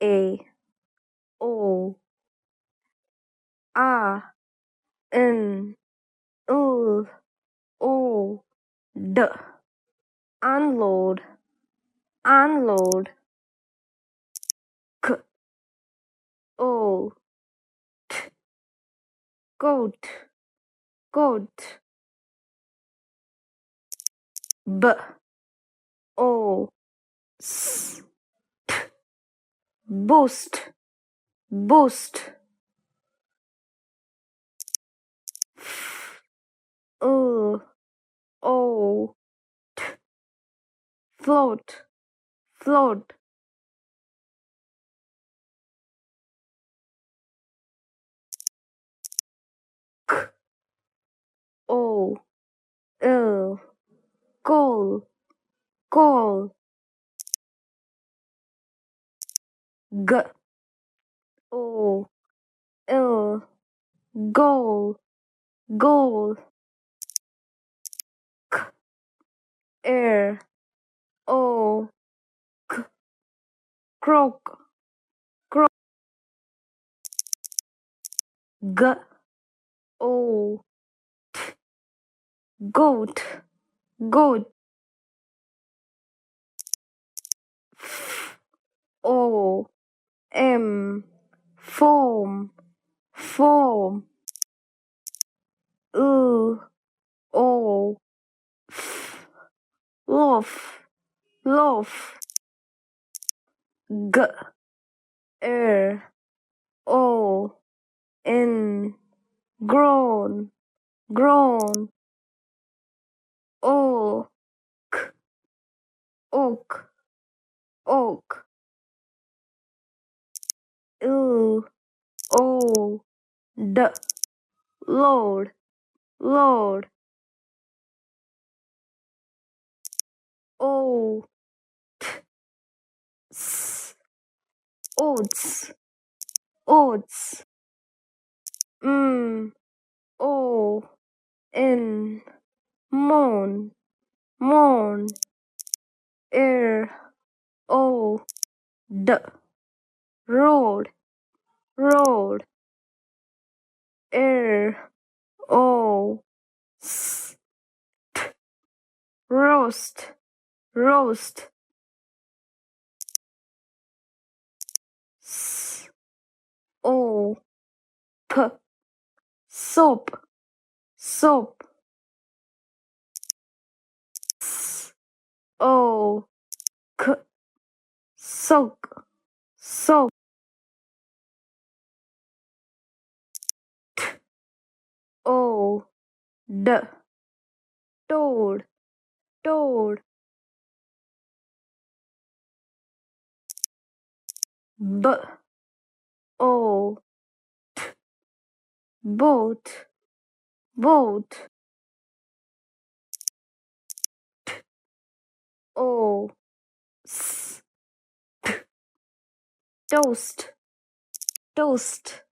A O A N U O D unload unload K O T goat goat B O S T boost boost F O T float float K O L goal goal G O L goal goal K air O K croak croak G O T goat goat F O M foam foam U O F loaf loaf G air O N grown grown O K oak oak U O D load load O T S oats oats O N moon moon air O D road road air O S T roast roast S O P soap soap S O K soak soak T O D toad toad B O T boat boat O S T toast toast